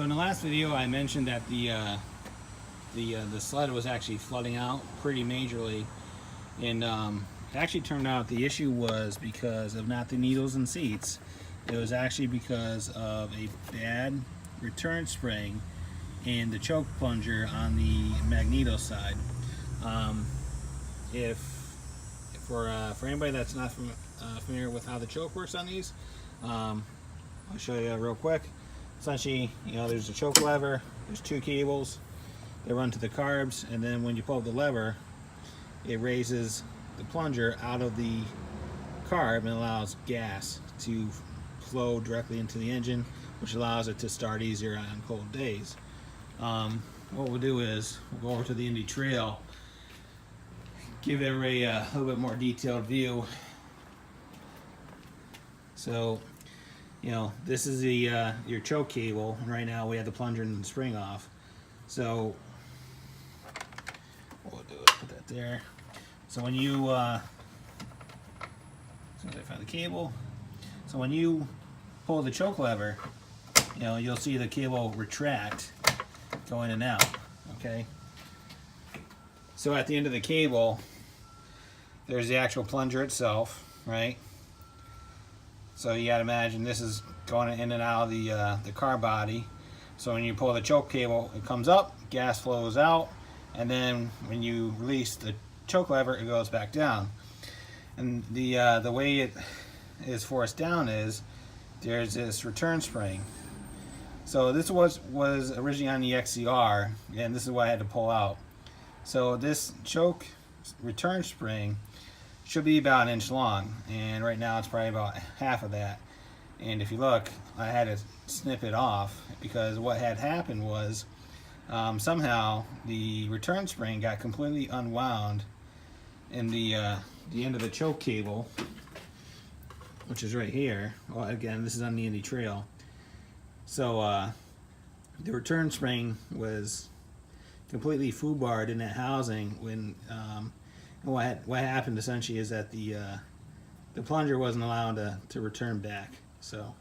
So in the last video, I mentioned that the sled was actually flooding out pretty majorly, and it actually turned out the issue was because of not the needles and seats. It was actually because of a bad return spring and the choke plunger on the magneto side. For anybody that's not familiar with how the choke works on these, I'll show you real quick. Essentially, there's a choke lever, there's two cables that run to the carbs, and then when you pull the lever, it raises the plunger out of the carb and allows gas to flow directly into the engine, which allows it to start easier on cold days. What we'll do is we'll go over to the Indy Trail, give everybody a little bit more detailed view. So, this is the your choke cable, and right now we have the plunger and the spring off. So what we'll do is put that there. So when you as soon as I find the cable, so when you pull the choke lever, you'll see the cable retract, go in and out. Okay. So at the end of the cable, there's the actual plunger itself, right? So you gotta imagine this is going in and out of the car body. So when you pull the choke cable, it comes up, gas flows out, and then when you release the choke lever, it goes back down. And the way it is forced down is there's this return spring. So this was originally on the XCR, and this is what I had to pull out. So this choke return spring should be about 1 inch long, and right now it's probably about half of that. And if you look, I had to snip it off because what had happened was somehow the return spring got completely unwound in the end of the choke cable, which is right here. Well, again, this is on the Indy Trail. So the return spring was completely foobarred in that housing when what happened essentially is that the plunger wasn't allowed to return back. So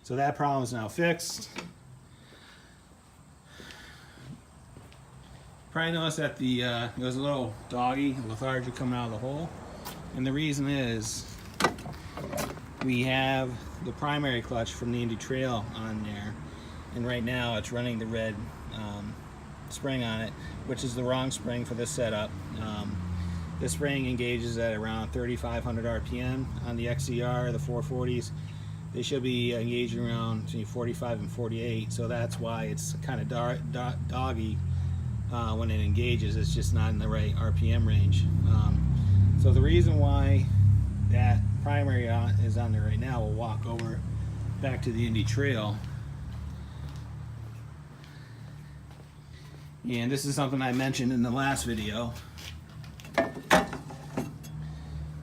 that problem is now fixed. Probably noticed that there was a little doggy lethargic coming out of the hole, and the reason is we have the primary clutch from the Indy Trail on there, and right now it's running the red spring on it, which is the wrong spring for this setup. This spring engages at around 3,500 RPM on the XCR, the 440s. They should be engaging around between 45 and 48, so that's why it's kind of doggy when it engages. It's just not in the right RPM range. So the reason why that primary is on there right now, we'll walk over back to the Indy Trail. And this is something I mentioned in the last video.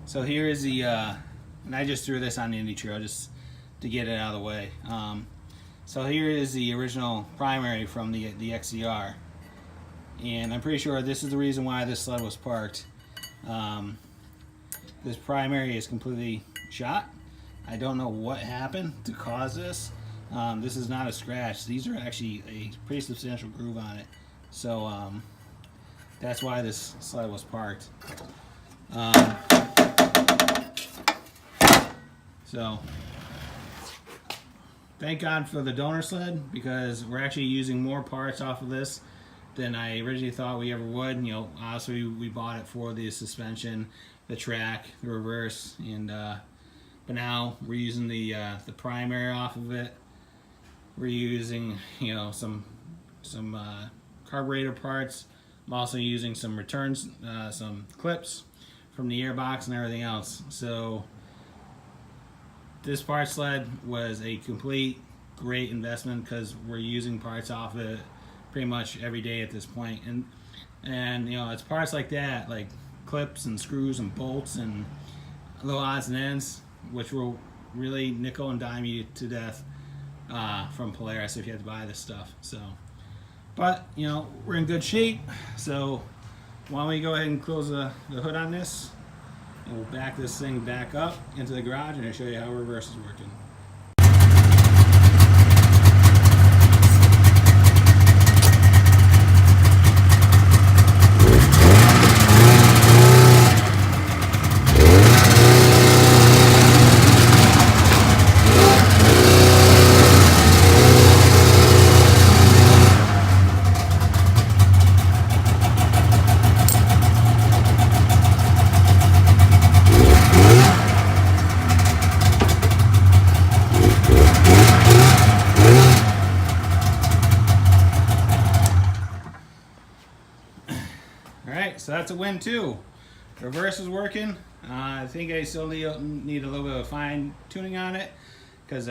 So here is the, and I just threw this on the Indy Trail just to get it out of the way. So here is the original primary from the XCR. And I'm pretty sure this is the reason why this sled was parked. This primary is completely shot. I don't know what happened to cause this. This is not a scratch. These are actually a pretty substantial groove on it. So that's why this sled was parked. So thank God for the donor sled, because we're actually using more parts off of this than I originally thought we ever would. Obviously we bought it for the suspension, the track, the reverse, and but now we're using the primary off of it. We're using some carburetor parts. I'm also using some returns, some clips from the airbox and everything else. So this part sled was a complete great investment because we're using parts off it pretty much every day at this point. And it's parts like that, like clips and screws and bolts and little odds and ends, which will really nickel and dime you to death from Polaris if you have to buy this stuff. So, but we're in good shape. So why don't we go ahead and close the hood on this, and we'll back this thing back up into the garage and I'll show you how reverse is working. So that's a win too. Reverse is working. I think I still need a little bit of fine tuning on it, because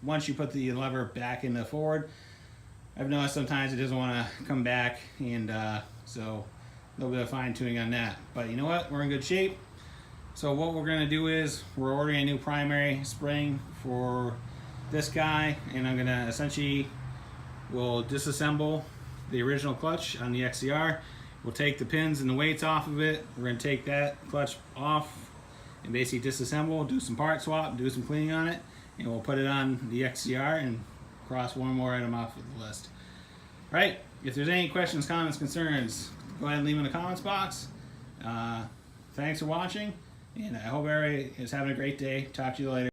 once you put the lever back in the forward, I've noticed sometimes it doesn't want to come back, and so a little bit of fine tuning on that. But you know what? We're in good shape. So what we're going to do is we're ordering a new primary spring for this guy, and I'm going to essentially, we'll disassemble the original clutch on the XCR. We'll take the pins and the weights off of it. We're going to take that clutch off and basically disassemble, do some part swap, do some cleaning on it, and we'll put it on the XCR and cross one more item off of the list. All right, if there's any questions, comments, concerns, go ahead and leave them in the comments box. Thanks for watching, and I hope everybody is having a great day. Talk to you later.